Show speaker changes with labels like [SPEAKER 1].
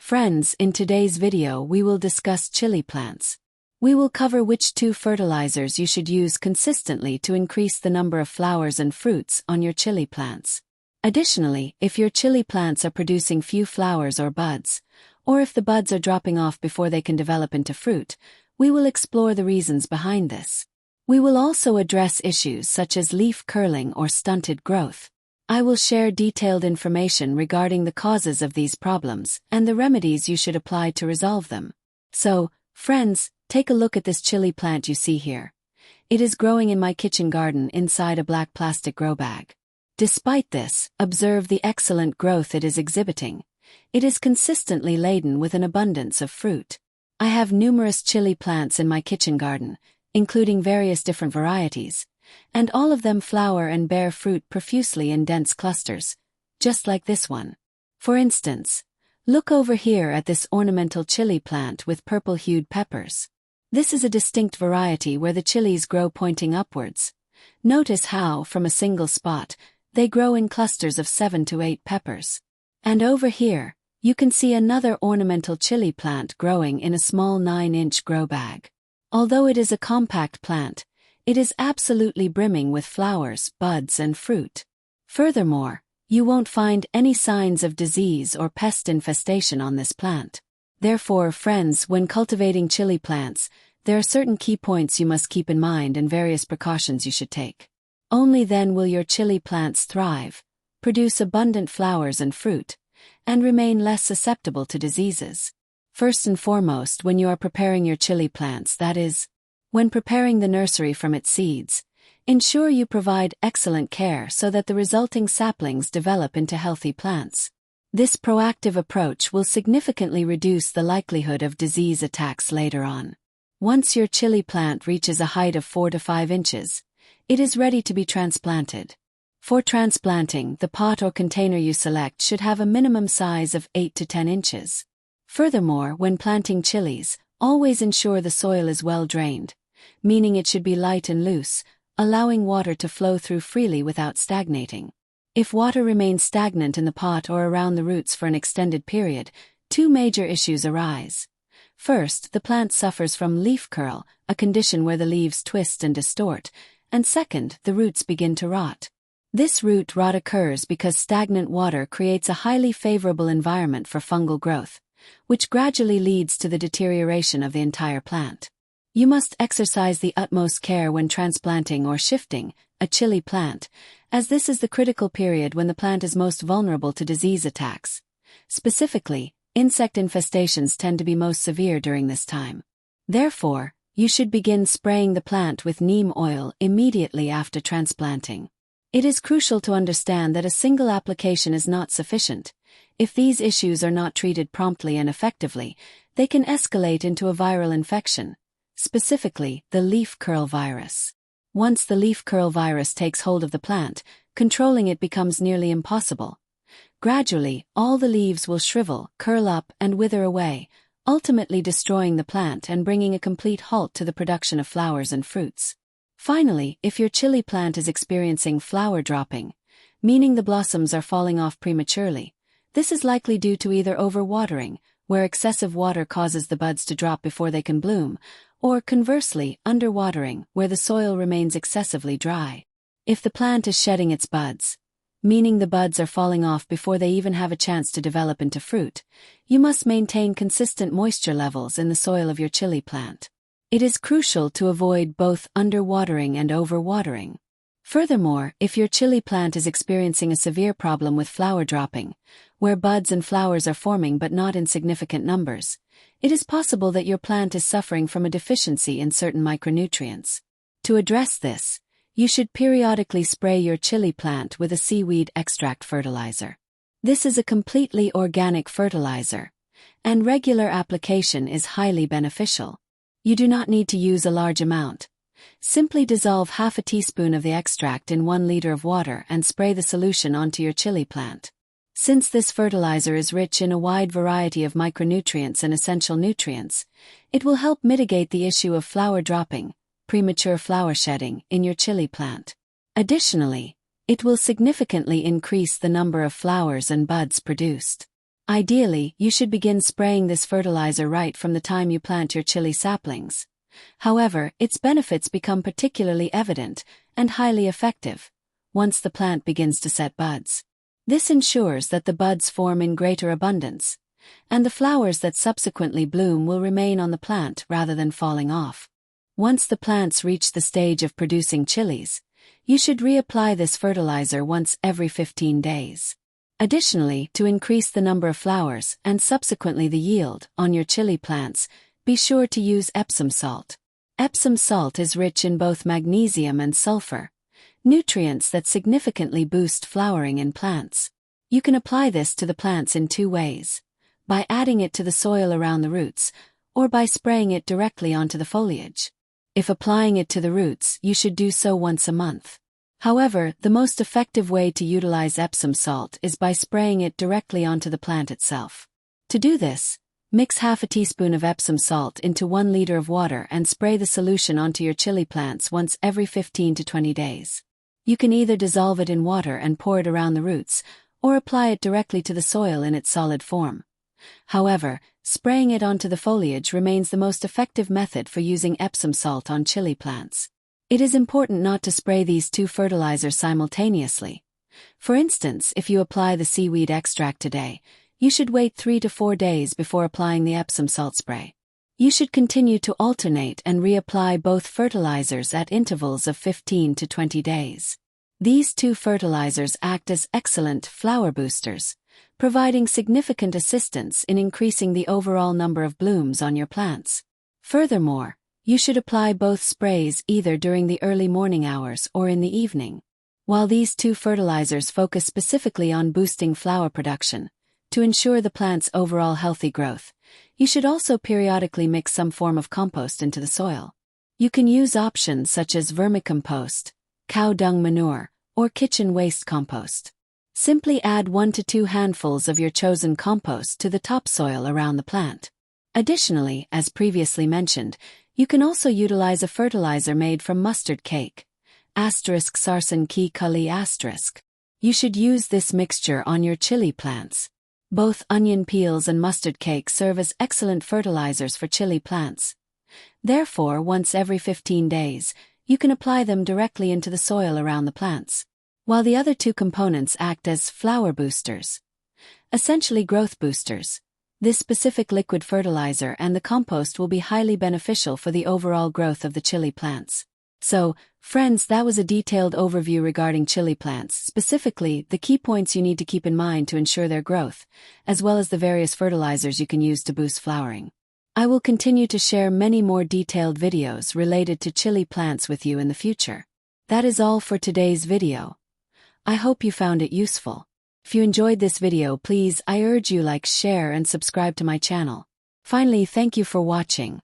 [SPEAKER 1] Friends, in today's video we will discuss chili plants. We will cover which 2 fertilizers you should use consistently to increase the number of flowers and fruits on your chili plants. Additionally, if your chili plants are producing few flowers or buds, or if the buds are dropping off before they can develop into fruit, we will explore the reasons behind this. We will also address issues such as leaf curling or stunted growth. I will share detailed information regarding the causes of these problems and the remedies you should apply to resolve them. So, friends, take a look at this chili plant you see here. It is growing in my kitchen garden inside a black plastic grow bag. Despite this, observe the excellent growth it is exhibiting. It is consistently laden with an abundance of fruit. I have numerous chili plants in my kitchen garden, including various different varieties, and all of them flower and bear fruit profusely in dense clusters, just like this one. For instance, look over here at this ornamental chili plant with purple-hued peppers. This is a distinct variety where the chilies grow pointing upwards. Notice how, from a single spot, they grow in clusters of 7 to 8 peppers. And over here, you can see another ornamental chili plant growing in a small 9-inch grow bag. Although it is a compact plant, it is absolutely brimming with flowers, buds, and fruit. Furthermore, you won't find any signs of disease or pest infestation on this plant. Therefore, friends, when cultivating chili plants, there are certain key points you must keep in mind and various precautions you should take. Only then will your chili plants thrive, produce abundant flowers and fruit, and remain less susceptible to diseases. First and foremost, when you are preparing your chili plants, that is, when preparing the nursery from its seeds, ensure you provide excellent care so that the resulting saplings develop into healthy plants. This proactive approach will significantly reduce the likelihood of disease attacks later on. Once your chili plant reaches a height of 4 to 5 inches, it is ready to be transplanted. For transplanting, the pot or container you select should have a minimum size of 8 to 10 inches. Furthermore, when planting chilies, always ensure the soil is well drained, meaning it should be light and loose, allowing water to flow through freely without stagnating. If water remains stagnant in the pot or around the roots for an extended period, 2 major issues arise. First, the plant suffers from leaf curl, a condition where the leaves twist and distort, and second, the roots begin to rot. This root rot occurs because stagnant water creates a highly favorable environment for fungal growth, which gradually leads to the deterioration of the entire plant. You must exercise the utmost care when transplanting or shifting a chili plant, as this is the critical period when the plant is most vulnerable to disease attacks. Specifically, insect infestations tend to be most severe during this time. Therefore, you should begin spraying the plant with neem oil immediately after transplanting. It is crucial to understand that a single application is not sufficient. If these issues are not treated promptly and effectively, they can escalate into a viral infection, specifically the leaf curl virus. Once the leaf curl virus takes hold of the plant, controlling it becomes nearly impossible. Gradually, all the leaves will shrivel, curl up, and wither away, ultimately destroying the plant and bringing a complete halt to the production of flowers and fruits. Finally, if your chili plant is experiencing flower dropping, meaning the blossoms are falling off prematurely, this is likely due to either overwatering, where excessive water causes the buds to drop before they can bloom, or conversely, underwatering, where the soil remains excessively dry. If the plant is shedding its buds, meaning the buds are falling off before they even have a chance to develop into fruit, you must maintain consistent moisture levels in the soil of your chili plant. It is crucial to avoid both underwatering and overwatering. Furthermore, if your chili plant is experiencing a severe problem with flower dropping, where buds and flowers are forming but not in significant numbers, it is possible that your plant is suffering from a deficiency in certain micronutrients. To address this, you should periodically spray your chili plant with a seaweed extract fertilizer. This is a completely organic fertilizer, and regular application is highly beneficial. You do not need to use a large amount. Simply dissolve half a teaspoon of the extract in 1 liter of water and spray the solution onto your chili plant. Since this fertilizer is rich in a wide variety of micronutrients and essential nutrients, it will help mitigate the issue of flower dropping, premature flower shedding, in your chili plant. Additionally, it will significantly increase the number of flowers and buds produced. Ideally, you should begin spraying this fertilizer right from the time you plant your chili saplings. However, its benefits become particularly evident and highly effective once the plant begins to set buds. This ensures that the buds form in greater abundance, and the flowers that subsequently bloom will remain on the plant rather than falling off. Once the plants reach the stage of producing chilies, you should reapply this fertilizer once every 15 days. Additionally, to increase the number of flowers and subsequently the yield on your chili plants, be sure to use Epsom salt. Epsom salt is rich in both magnesium and sulfur, nutrients that significantly boost flowering in plants. You can apply this to the plants in two ways: by adding it to the soil around the roots, or by spraying it directly onto the foliage. If applying it to the roots, you should do so once a month. However, the most effective way to utilize Epsom salt is by spraying it directly onto the plant itself. To do this, mix half a teaspoon of Epsom salt into 1 liter of water and spray the solution onto your chili plants once every 15 to 20 days. You can either dissolve it in water and pour it around the roots, or apply it directly to the soil in its solid form. However, spraying it onto the foliage remains the most effective method for using Epsom salt on chili plants. It is important not to spray these two fertilizers simultaneously. For instance, if you apply the seaweed extract today, you should wait 3 to 4 days before applying the Epsom salt spray. You should continue to alternate and reapply both fertilizers at intervals of 15 to 20 days. These two fertilizers act as excellent flower boosters, providing significant assistance in increasing the overall number of blooms on your plants. Furthermore, you should apply both sprays either during the early morning hours or in the evening. While these two fertilizers focus specifically on boosting flower production, to ensure the plant's overall healthy growth, you should also periodically mix some form of compost into the soil. You can use options such as vermicompost, cow dung manure, or kitchen waste compost. Simply add 1 to 2 handfuls of your chosen compost to the topsoil around the plant. Additionally, as previously mentioned, you can also utilize a fertilizer made from mustard cake, *sarsen ki kali*. You should use this mixture on your chili plants. Both onion peels and mustard cake serve as excellent fertilizers for chili plants. Therefore, once every 15 days, you can apply them directly into the soil around the plants, while the other two components act as flower boosters, essentially growth boosters. This specific liquid fertilizer and the compost will be highly beneficial for the overall growth of the chili plants. So, friends, that was a detailed overview regarding chili plants, specifically the key points you need to keep in mind to ensure their growth, as well as the various fertilizers you can use to boost flowering. I will continue to share many more detailed videos related to chili plants with you in the future. That is all for today's video. I hope you found it useful. If you enjoyed this video, please, I urge you like, share and subscribe to my channel. Finally, thank you for watching.